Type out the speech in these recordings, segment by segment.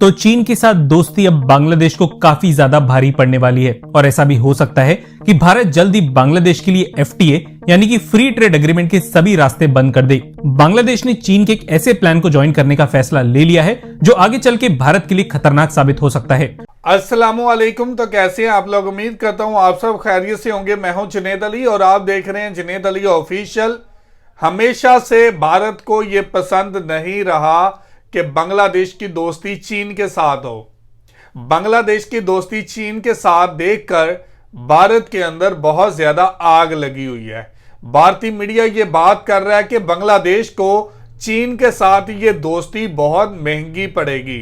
तो चीन के साथ दोस्ती अब बांग्लादेश को काफी ज्यादा भारी पड़ने वाली है और ऐसा भी हो सकता है कि भारत जल्द ही बांग्लादेश के लिए एफटीए यानी कि फ्री ट्रेड एग्रीमेंट के सभी रास्ते बंद कर दे। बांग्लादेश ने चीन के एक ऐसे प्लान को ज्वाइन करने का फैसला ले लिया है जो आगे चल के भारत के लिए खतरनाक साबित हो सकता है। अस्सलामुअलैकुम। तो कैसे हैं आप लोग? उम्मीद करता हूं आप सब खैरियत से होंगे। मैं हूं जुनैद अली और आप देख रहे हैं जुनैद अली ऑफिशियल। हमेशा से भारत को यह पसंद नहीं रहा कि बांग्लादेश की दोस्ती चीन के साथ हो। बांग्लादेश की दोस्ती चीन के साथ देखकर भारत के अंदर बहुत ज्यादा आग लगी हुई है। भारतीय मीडिया ये बात कर रहा है कि बांग्लादेश को चीन के साथ ये दोस्ती बहुत महंगी पड़ेगी।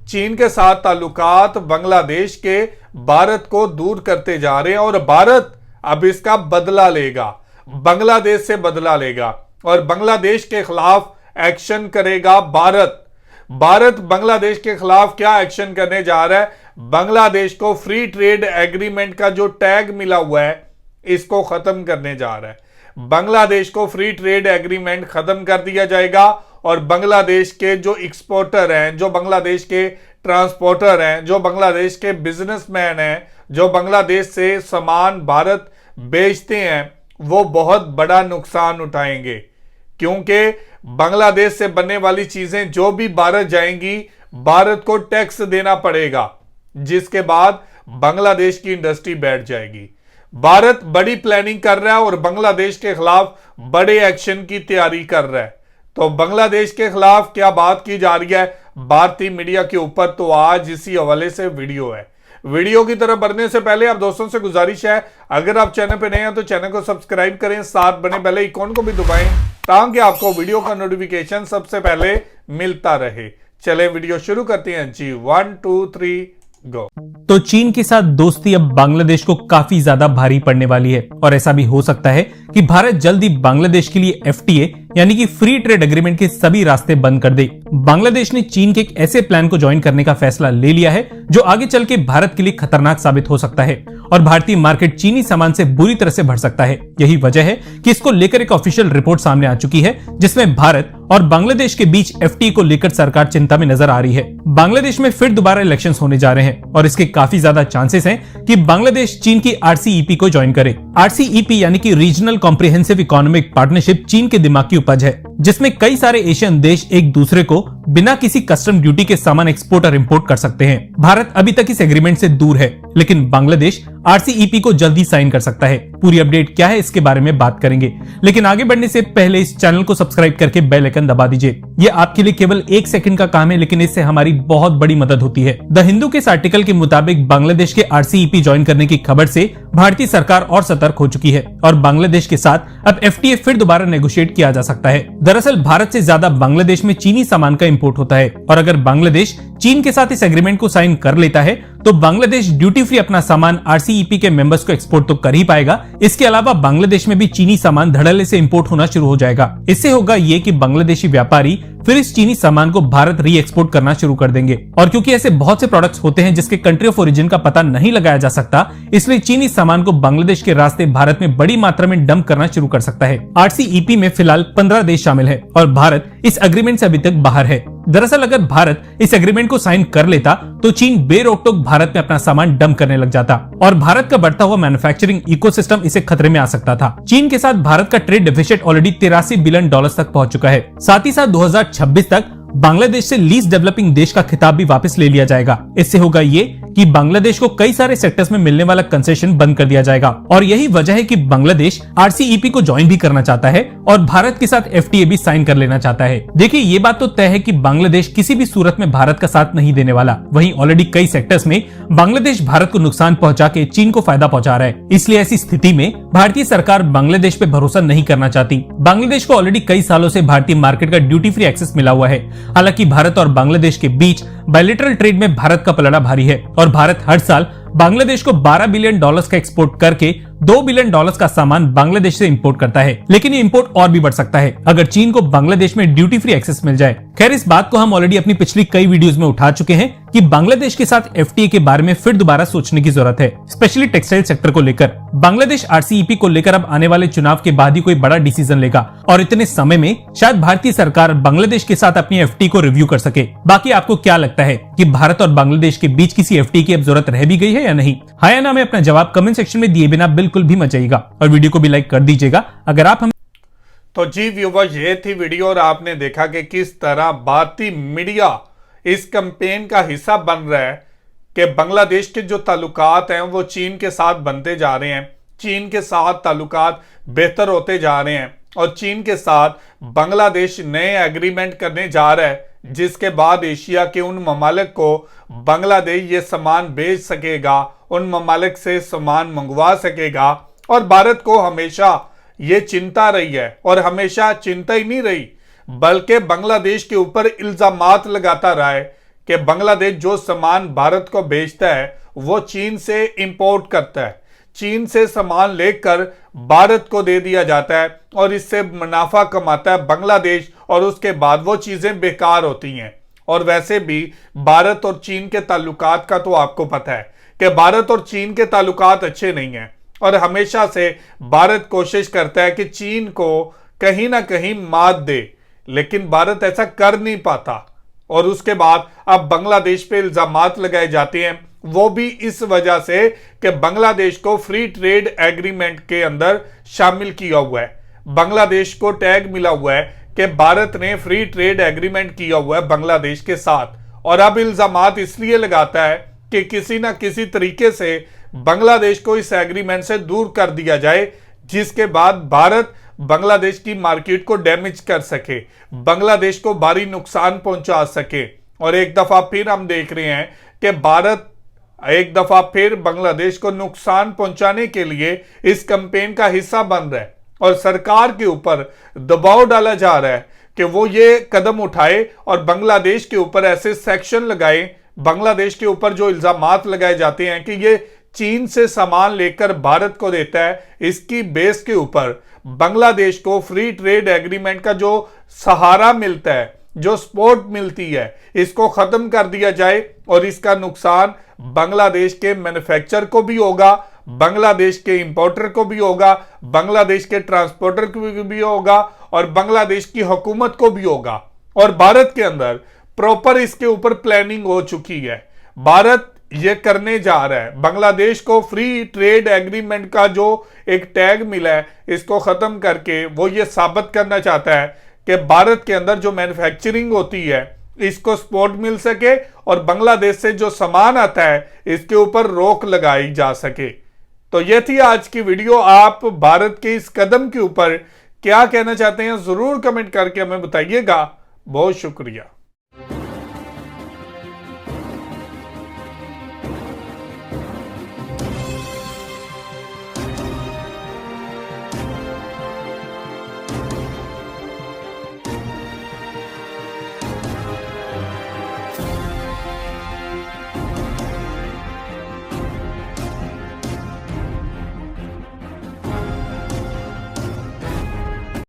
चीन के साथ ताल्लुकात बांग्लादेश के भारत को दूर करते जा रहे हैं और भारत अब इसका बदला लेगा, बांग्लादेश से बदला लेगा और बांग्लादेश के खिलाफ एक्शन करेगा। भारत बांग्लादेश के खिलाफ क्या एक्शन करने जा रहा है? बांग्लादेश को फ्री ट्रेड एग्रीमेंट का जो टैग मिला हुआ है इसको खत्म करने जा रहा है। बांग्लादेश को फ्री ट्रेड एग्रीमेंट खत्म कर दिया जाएगा और बांग्लादेश के जो एक्सपोर्टर हैं, जो बांग्लादेश के ट्रांसपोर्टर हैं, जो बांग्लादेश के बिजनेसमैन हैं, जो बांग्लादेश से सामान भारत बेचते हैं, वो बहुत बड़ा नुकसान उठाएंगे क्योंकि बांग्लादेश से बनने वाली चीजें जो भी भारत जाएंगी, भारत को टैक्स देना पड़ेगा, जिसके बाद बांग्लादेश की इंडस्ट्री बैठ जाएगी। भारत बड़ी प्लानिंग कर रहा है और बांग्लादेश के खिलाफ बड़े एक्शन की तैयारी कर रहा है। तो बांग्लादेश के खिलाफ क्या बात की जा रही है भारतीय मीडिया के ऊपर, तो आज इसी हवाले से वीडियो है। वीडियो की तरफ बढ़ने से पहले आप दोस्तों से गुजारिश है, अगर आप चैनल पे नए हैं तो चैनल को सब्सक्राइब करें, साथ बने बेल आइकॉन को भी दबाएं ताकि आपको वीडियो का नोटिफिकेशन सबसे पहले मिलता रहे। चले वीडियो शुरू करते हैं जी। 1 2 3 गो। तो चीन के साथ दोस्ती अब बांग्लादेश को काफी ज्यादा भारी पड़ने वाली है और ऐसा भी हो सकता है कि भारत जल्द ही बांग्लादेश के लिए एफटीए यानी कि फ्री ट्रेड एग्रीमेंट के सभी रास्ते बंद कर दे। बांग्लादेश ने चीन के एक ऐसे प्लान को ज्वाइन करने का फैसला ले लिया है जो आगे चल के भारत के लिए खतरनाक साबित हो सकता है और भारतीय मार्केट चीनी सामान से बुरी तरह से भर सकता है। यही वजह है कि इसको लेकर एक ऑफिशियल रिपोर्ट सामने आ चुकी है जिसमें भारत और बांग्लादेश के बीच एफटीए को लेकर सरकार चिंता में नजर आ रही है। बांग्लादेश में फिर दोबारा इलेक्शंस होने जा रहे हैं और इसके काफी ज्यादा चांसेस हैं कि बांग्लादेश चीन की आरसीईपी को ज्वाइन करे। आरसीईपी यानी कि रीजनल कॉम्प्रिहेंसिव इकोनॉमिक पार्टनरशिप चीन के दिमाग की उपज है जिसमें कई सारे एशियन देश एक दूसरे को बिना किसी कस्टम ड्यूटी के सामान एक्सपोर्ट और इंपोर्ट कर सकते हैं। भारत अभी तक इस एग्रीमेंट से दूर है लेकिन बांग्लादेश आरसीईपी को जल्दी साइन कर सकता है। पूरी अपडेट क्या है इसके बारे में बात करेंगे, लेकिन आगे बढ़ने से पहले इस चैनल को सब्सक्राइब करके बेल आइकन दबा दीजिए। ये आपके लिए केवल 1 सेकंड का काम है लेकिन इससे हमारी बहुत बड़ी मदद होती है। द हिंदू के इस आर्टिकल के मुताबिक बांग्लादेश के आरसीईपी ज्वाइन करने की खबर से भारतीय सरकार और सतर्क हो चुकी है और बांग्लादेश के साथ अब एफटीए फिर दोबारा नेगोशिएट किया जा सकता है। दरअसल भारत से ज्यादा बांग्लादेश में चीनी सामान का इंपोर्ट होता है और अगर बांग्लादेश चीन के साथ इस एग्रीमेंट को साइन कर लेता है तो बांग्लादेश ड्यूटी फ्री अपना सामान आरसीईपी के मेंबर्स को एक्सपोर्ट तो कर ही पाएगा, इसके अलावा बांग्लादेश में भी चीनी सामान धड़ल्ले से इंपोर्ट होना शुरू हो जाएगा। इससे होगा ये कि बांग्लादेशी व्यापारी फिर इस चीनी सामान को भारत री एक्सपोर्ट करना शुरू कर देंगे और क्योंकि ऐसे बहुत से प्रोडक्ट्स होते हैं जिसके कंट्री ऑफ ओरिजिन का पता नहीं लगाया जा सकता, इसलिए चीनी सामान को बांग्लादेश के रास्ते भारत में बड़ी मात्रा में डंप करना शुरू कर सकता है। आरसीईपी में फिलहाल 15 देश शामिल है और भारत इस एग्रीमेंट से अभी तक बाहर है। दरअसल अगर भारत इस एग्रीमेंट को साइन कर लेता तो चीन बेरोक-टोक भारत में अपना सामान डंप करने लग जाता और भारत का बढ़ता हुआ मैन्युफैक्चरिंग इकोसिस्टम इसे खतरे में आ सकता था। चीन के साथ भारत का ट्रेड डेफिसिट ऑलरेडी $83 बिलियन तक पहुंच चुका है। साथ ही साथ 2026 तक बांग्लादेश से लीस्ट डेवलपिंग देश का खिताब भी वापस ले लिया जाएगा। इससे होगा ये कि बांग्लादेश को कई सारे सेक्टर्स में मिलने वाला कंसेशन बंद कर दिया जाएगा और यही वजह है कि बांग्लादेश आरसीईपी को ज्वाइन भी करना चाहता है और भारत के साथ एफटीए भी साइन कर लेना चाहता है। देखिए ये बात तो तय है कि बांग्लादेश किसी भी सूरत में भारत का साथ नहीं देने वाला। वहीं ऑलरेडी कई सेक्टर्स में बांग्लादेश भारत को नुकसान पहुंचा के चीन को फायदा पहुंचा रहा है। इसलिए ऐसी स्थिति में भारतीय सरकार बांग्लादेश पे भरोसा नहीं करना चाहती। बांग्लादेश को ऑलरेडी कई सालों से भारतीय मार्केट का ड्यूटी फ्री एक्सेस मिला हुआ है। हालांकि भारत और बांग्लादेश के बीच बायलैटरल ट्रेड में भारत का पलड़ा भारी है और भारत हर साल बांग्लादेश को $12 बिलियन का एक्सपोर्ट करके $2 बिलियन का सामान बांग्लादेश से इंपोर्ट करता है। लेकिन ये इंपोर्ट और भी बढ़ सकता है अगर चीन को बांग्लादेश में ड्यूटी फ्री एक्सेस मिल जाए। खैर, इस बात को हम ऑलरेडी अपनी पिछली कई वीडियोस में उठा चुके हैं कि बांग्लादेश के साथ एफटीए के बारे में फिर दोबारा सोचने की जरूरत है, स्पेशली टेक्सटाइल सेक्टर को लेकर। बांग्लादेश आरसीईपी को लेकर अब आने वाले चुनाव के बाद ही कोई बड़ा डिसीजन लेगा और इतने समय में शायद भारतीय सरकार बांग्लादेश के साथ अपनी एफटीए को रिव्यू कर सके। बाकी आपको क्या लगता है कि भारत और बांग्लादेश के बीच किसी एफटीए की अब जरूरत रह भी गई है या नहीं? हाँ या ना में अपना जवाब कमेंट सेक्शन में दिए बिना बिल्कुल भी मत जाइएगा और वीडियो को भी लाइक कर दीजिएगा अगर आप हम। तो जी व्यूवर्स, ये थी वीडियो और आपने देखा कि किस तरह भारतीय मीडिया इस कैंपेन का हिस्सा बन रहा है कि बांग्लादेश के जो ताल्लुकात हैं वो चीन के साथ बनते जा रहे हैं, चीन के साथ ताल्लुकात बेहतर होते जा रहे हैं और चीन के साथ बांग्लादेश नए एग्रीमेंट करने जा रहा है, जिसके बाद एशिया के उन ममालिक को बांग्लादेश ये सामान बेच सकेगा, उन ममालिक से सामान मंगवा सकेगा। और भारत को हमेशा ये चिंता रही है और हमेशा चिंता ही नहीं रही बल्कि बांग्लादेश के ऊपर इल्जामात लगाता रहा है कि बांग्लादेश जो सामान भारत को बेचता है वो चीन से इंपोर्ट करता है, चीन से सामान लेकर भारत को दे दिया जाता है और इससे मुनाफा कमाता है बांग्लादेश और उसके बाद वो चीजें बेकार होती हैं। और वैसे भी भारत और चीन के ताल्लुकात का तो आपको पता है कि भारत और चीन के ताल्लुकात अच्छे नहीं हैं और हमेशा से भारत कोशिश करता है कि चीन को कहीं ना कहीं मात दे, लेकिन भारत ऐसा कर नहीं पाता। और उसके बाद अब बांग्लादेश पे इल्जामात लगाए जाते हैं, वो भी इस वजह से कि बांग्लादेश को फ्री ट्रेड एग्रीमेंट के अंदर शामिल किया हुआ है। बांग्लादेश को टैग मिला हुआ है कि भारत ने फ्री ट्रेड एग्रीमेंट किया हुआ है बांग्लादेश के साथ और अब इल्जामात इसलिए लगाता है कि किसी ना किसी तरीके से बांग्लादेश को इस एग्रीमेंट से दूर कर दिया जाए, जिसके बाद भारत बांग्लादेश की मार्केट को डैमेज कर सके, बांग्लादेश को भारी नुकसान पहुंचा सके। और एक दफा फिर हम देख रहे हैं कि भारत एक दफा फिर बांग्लादेश को नुकसान पहुंचाने के लिए इस कैंपेन का हिस्सा बन रहा है और सरकार के ऊपर दबाव डाला जा रहा है कि वो ये कदम उठाए और बांग्लादेश के ऊपर ऐसे सेक्शन लगाए, बांग्लादेश के ऊपर जो इल्जामात लगाए जाते हैं कि ये चीन से सामान लेकर भारत को देता है, इसकी बेस के ऊपर बांग्लादेश को फ्री ट्रेड एग्रीमेंट का जो सहारा मिलता है, जो सपोर्ट मिलती है, इसको खत्म कर दिया जाए और इसका नुकसान बांग्लादेश के मैन्युफैक्चरर को भी होगा, बांग्लादेश के इंपोर्टर को भी होगा, बांग्लादेश के ट्रांसपोर्टर को भी होगा और बांग्लादेश की हुकूमत को भी होगा। और भारत के अंदर प्रॉपर इसके ऊपर प्लानिंग हो चुकी है। भारत ये करने जा रहा है, बांग्लादेश को फ्री ट्रेड एग्रीमेंट का जो एक टैग मिला है इसको खत्म करके वो ये साबित करना चाहता है कि भारत के अंदर जो मैन्युफैक्चरिंग होती है इसको सपोर्ट मिल सके और बांग्लादेश से जो सामान आता है इसके ऊपर रोक लगाई जा सके। तो ये थी आज की वीडियो। आप भारत के इस कदम के ऊपर क्या कहना चाहते हैं जरूर कमेंट करके हमें बताइएगा। बहुत शुक्रिया।